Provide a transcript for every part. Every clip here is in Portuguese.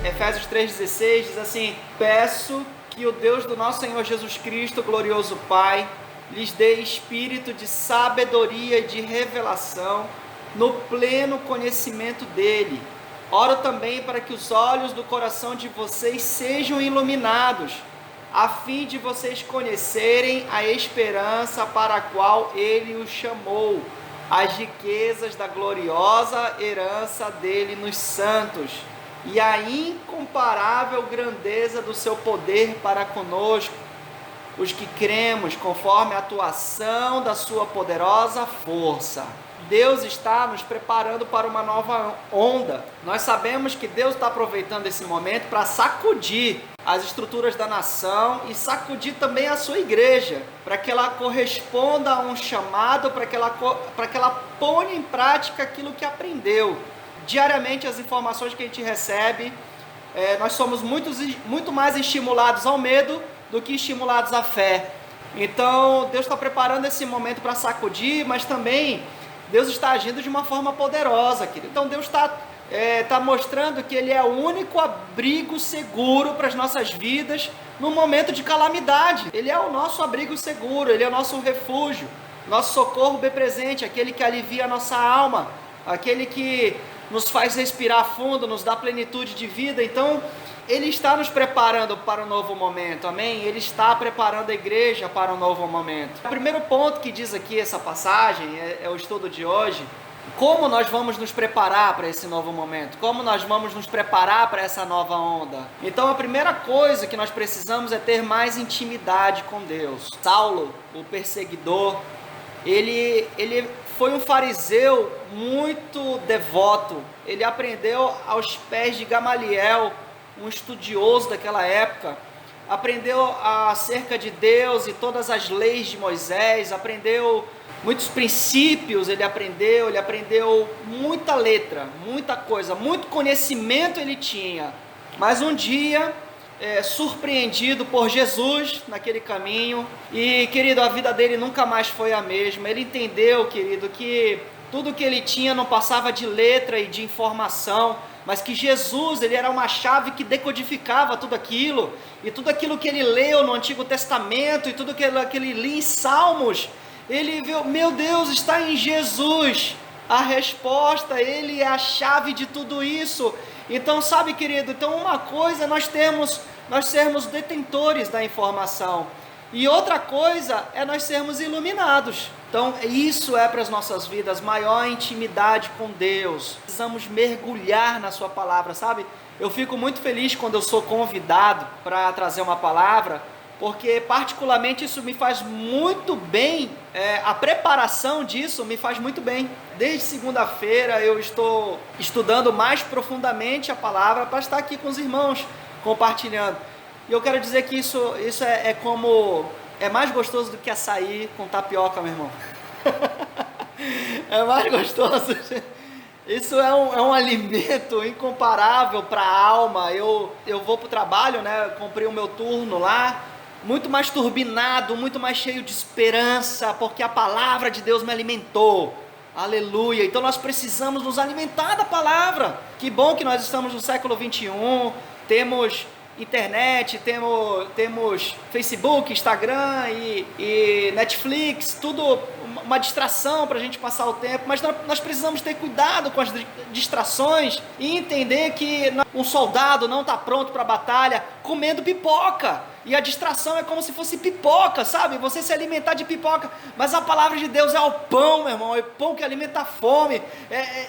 Efésios 3,16 diz assim: peço que o Deus do nosso Senhor Jesus Cristo, glorioso Pai, lhes dê espírito de sabedoria e de revelação no pleno conhecimento dele. Oro também para que os olhos do coração de vocês sejam iluminados, a fim de vocês conhecerem a esperança para a qual ele os chamou, as riquezas da gloriosa herança dele nos santos, e a incomparável grandeza do seu poder para conosco, os que cremos, conforme a atuação da sua poderosa força. Deus está nos preparando para uma nova onda. Nós sabemos que Deus está aproveitando esse momento para sacudir as estruturas da nação e sacudir também a sua igreja, para que ela corresponda a um chamado, para que ela ponha em prática aquilo que aprendeu. Diariamente as informações que a gente recebe, nós somos muito mais estimulados ao medo do que estimulados à fé. Então Deus está preparando esse momento para sacudir, mas também Deus está agindo de uma forma poderosa, querido. Então Deus está mostrando que Ele é o único abrigo seguro para as nossas vidas no momento de calamidade. Ele é o nosso abrigo seguro, Ele é o nosso refúgio, nosso socorro bem presente, aquele que alivia a nossa alma, aquele que nos faz respirar fundo, nos dá plenitude de vida. Então Ele está nos preparando para um novo momento, amém? Ele está preparando a igreja para um novo momento. O primeiro ponto que diz aqui essa passagem, é o estudo de hoje: como nós vamos nos preparar para esse novo momento? Como nós vamos nos preparar para essa nova onda? Então a primeira coisa que nós precisamos é ter mais intimidade com Deus. Saulo, o perseguidor, ele foi um fariseu muito devoto. Ele aprendeu aos pés de Gamaliel, um estudioso daquela época, aprendeu acerca de Deus e todas as leis de Moisés, aprendeu muitos princípios, ele aprendeu muita letra, muita coisa, muito conhecimento ele tinha. Mas um dia, surpreendido por Jesus naquele caminho, e querido, a vida dele nunca mais foi a mesma. Ele entendeu, querido, que tudo que ele tinha não passava de letra e de informação, mas que Jesus, ele era uma chave que decodificava tudo aquilo, e tudo aquilo que ele leu no Antigo Testamento, e tudo aquilo que ele lia em Salmos, ele viu, meu Deus, está em Jesus a resposta, ele é a chave de tudo isso. Então, sabe, querido, então uma coisa é nós sermos detentores da informação, e outra coisa é nós sermos iluminados. Então isso é para as nossas vidas, maior intimidade com Deus. Precisamos mergulhar na sua palavra, sabe? Eu fico muito feliz quando eu sou convidado para trazer uma palavra, porque particularmente isso me faz muito bem, a preparação disso me faz muito bem. Desde segunda-feira eu estou estudando mais profundamente a palavra para estar aqui com os irmãos, compartilhando. E eu quero dizer que isso é mais gostoso do que açaí com tapioca, meu irmão. É mais gostoso. Isso é um alimento incomparável para a alma. Eu vou para o trabalho, né? Comprei o meu turno lá, muito mais turbinado, muito mais cheio de esperança, porque a palavra de Deus me alimentou. Aleluia. Então nós precisamos nos alimentar da palavra. Que bom que nós estamos no século 21, temos internet, temos Facebook, Instagram e Netflix, tudo uma distração para a gente passar o tempo, mas nós precisamos ter cuidado com as distrações e entender que um soldado não está pronto para a batalha comendo pipoca, e a distração é como se fosse pipoca, sabe? Você se alimentar de pipoca, mas a palavra de Deus é o pão, meu irmão, é o pão que alimenta a fome,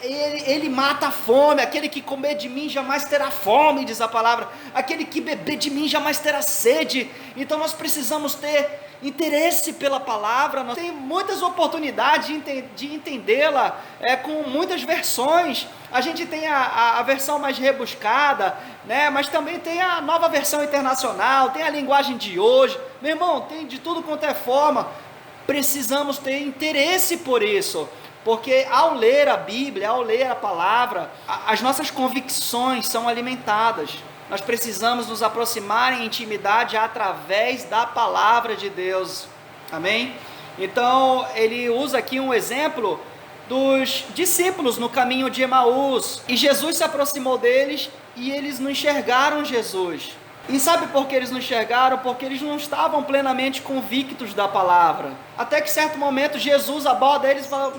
ele mata a fome. Aquele que comer de mim jamais terá fome, diz a palavra, aquele que beber de mim jamais terá sede. Então nós precisamos ter interesse pela palavra. Nós temos muitas oportunidades de entendê-la, com muitas versões. A gente tem a versão mais rebuscada, né? Mas também tem a nova versão internacional, tem a linguagem de hoje. Meu irmão, tem de tudo quanto é forma. Precisamos ter interesse por isso, porque ao ler a Bíblia, ao ler a palavra, as nossas convicções são alimentadas. Nós precisamos nos aproximar em intimidade através da palavra de Deus, amém? Então ele usa aqui um exemplo dos discípulos no caminho de Emaús, e Jesus se aproximou deles e eles não enxergaram Jesus. E sabe por que eles não enxergaram? Porque eles não estavam plenamente convictos da palavra. Até que certo momento Jesus aborda eles e fala: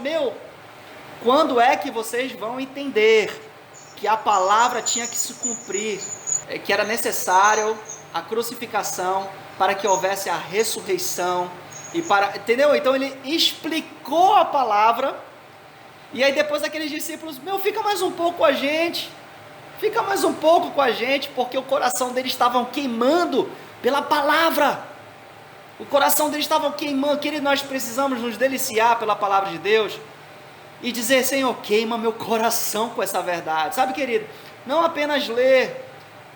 quando é que vocês vão entender que a palavra tinha que se cumprir, que era necessário a crucificação para que houvesse a ressurreição, entendeu? Então ele explicou a palavra, e aí depois aqueles discípulos: fica mais um pouco com a gente, porque o coração deles estava queimando pela palavra, querido. Nós precisamos nos deliciar pela palavra de Deus, e dizer: Senhor, queima meu coração com essa verdade, sabe, querido? Não apenas ler,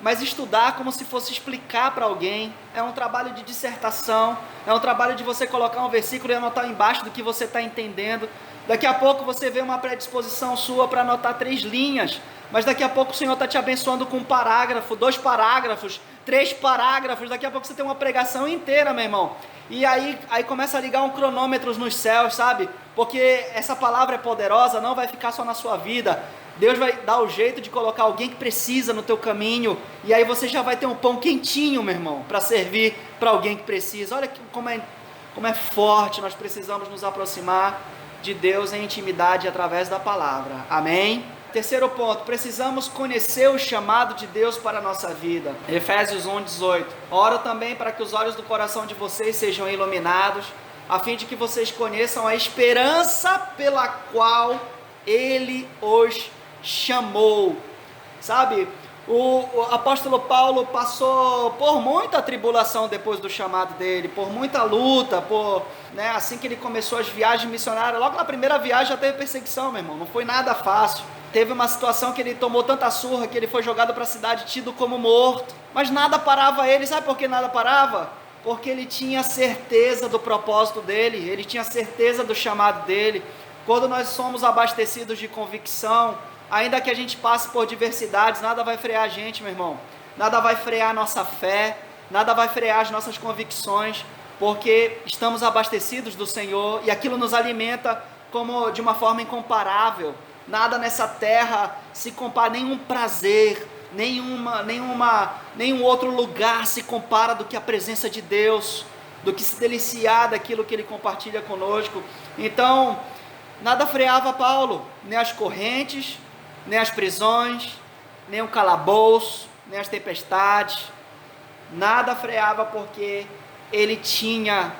mas estudar como se fosse explicar para alguém. É um trabalho de dissertação, é um trabalho de você colocar um versículo e anotar embaixo do que você está entendendo. Daqui a pouco você vê uma predisposição sua para anotar 3 linhas, mas daqui a pouco o Senhor está te abençoando com um parágrafo, 2 parágrafos, 3 parágrafos, daqui a pouco você tem uma pregação inteira, meu irmão. E aí começa a ligar um cronômetro nos céus, sabe? Porque essa palavra é poderosa, não vai ficar só na sua vida. Deus vai dar o jeito de colocar alguém que precisa no teu caminho, e aí você já vai ter um pão quentinho, meu irmão, para servir para alguém que precisa. Olha como é forte. Nós precisamos nos aproximar de Deus em intimidade através da palavra. Amém? Terceiro ponto: precisamos conhecer o chamado de Deus para a nossa vida. Efésios 1:18. Oro também para que os olhos do coração de vocês sejam iluminados, a fim de que vocês conheçam a esperança pela qual Ele os chamou. Sabe, o apóstolo Paulo passou por muita tribulação depois do chamado dele, por muita luta, assim que ele começou as viagens missionárias. Logo na primeira viagem já teve perseguição, meu irmão, não foi nada fácil. Teve uma situação que ele tomou tanta surra que ele foi jogado para a cidade, tido como morto, mas nada parava ele. Sabe por que nada parava? Porque ele tinha certeza do propósito dele, ele tinha certeza do chamado dele. Quando nós somos abastecidos de convicção, ainda que a gente passe por diversidades, nada vai frear a gente, meu irmão. Nada vai frear a nossa fé, nada vai frear as nossas convicções, porque estamos abastecidos do Senhor, e aquilo nos alimenta como de uma forma incomparável. Nada nessa terra se compara, nenhum prazer, nenhum outro lugar se compara do que a presença de Deus, do que se deliciar daquilo que Ele compartilha conosco. Então, nada freava Paulo, nem as correntes, nem as prisões, nem o calabouço, nem as tempestades. Nada freava, porque ele tinha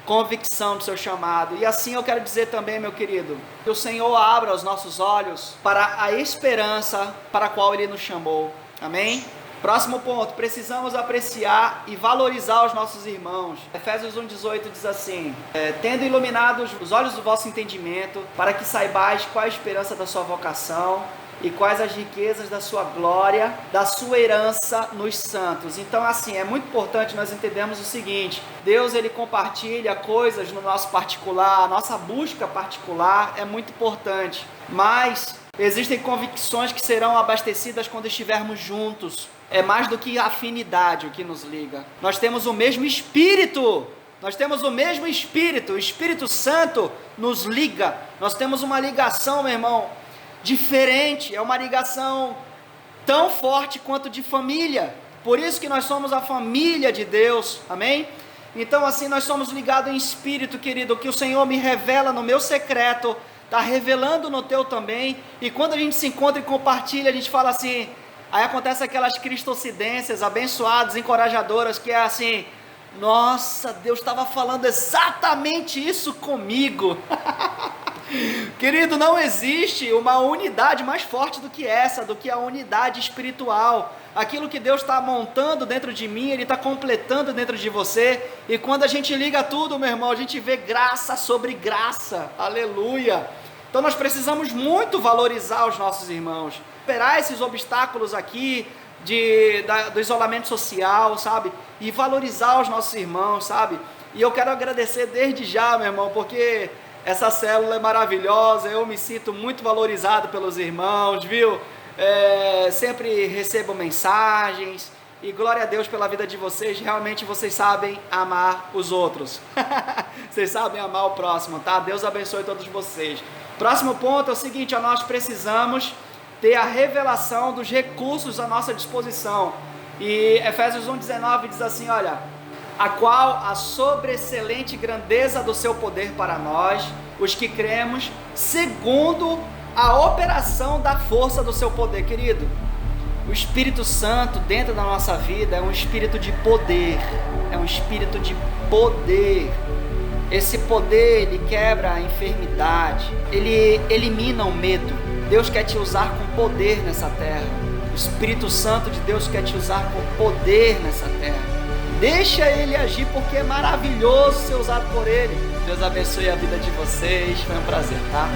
convicção do seu chamado. E assim eu quero dizer também, meu querido, que o Senhor abra os nossos olhos para a esperança para a qual Ele nos chamou. Amém? Próximo ponto: precisamos apreciar e valorizar os nossos irmãos. Efésios 1:18 diz assim: tendo iluminados os olhos do vosso entendimento, para que saibais qual a esperança da sua vocação e quais as riquezas da sua glória, da sua herança nos santos. Então, assim, é muito importante nós entendermos o seguinte: Deus, Ele compartilha coisas no nosso particular, a nossa busca particular é muito importante, mas existem convicções que serão abastecidas quando estivermos juntos. É mais do que afinidade o que nos liga. Nós temos o mesmo Espírito. O Espírito Santo nos liga. Nós temos uma ligação, meu irmão, diferente. É uma ligação tão forte quanto de família. Por isso que nós somos a família de Deus. Amém? Então, assim, nós somos ligados em espírito, querido. O que o Senhor me revela no meu secreto, está revelando no teu também. E quando a gente se encontra e compartilha, a gente fala assim. Aí acontece aquelas cristocidências abençoadas, encorajadoras, que é assim: nossa, Deus estava falando exatamente isso comigo. Querido, não existe uma unidade mais forte do que essa, do que a unidade espiritual. Aquilo que Deus está montando dentro de mim, Ele está completando dentro de você. E quando a gente liga tudo, meu irmão, a gente vê graça sobre graça. Aleluia! Então nós precisamos muito valorizar os nossos irmãos, superar esses obstáculos aqui do isolamento social, sabe? E valorizar os nossos irmãos, sabe? E eu quero agradecer desde já, meu irmão, porque essa célula é maravilhosa, eu me sinto muito valorizado pelos irmãos, viu? Sempre recebo mensagens, e glória a Deus pela vida de vocês. Realmente vocês sabem amar os outros. Vocês sabem amar o próximo, tá? Deus abençoe todos vocês. Próximo ponto é o seguinte, nós precisamos ter a revelação dos recursos à nossa disposição. E Efésios 1,19 diz assim, olha, a qual a sobreexcelente grandeza do seu poder para nós, os que cremos, segundo a operação da força do seu poder. Querido, o Espírito Santo dentro da nossa vida é um espírito de poder, é um espírito de poder. Esse poder, ele quebra a enfermidade, ele elimina o medo. Deus quer te usar com poder nessa terra. O Espírito Santo de Deus quer te usar com poder nessa terra. Deixa Ele agir, porque é maravilhoso ser usado por Ele. Deus abençoe a vida de vocês, foi um prazer, tá?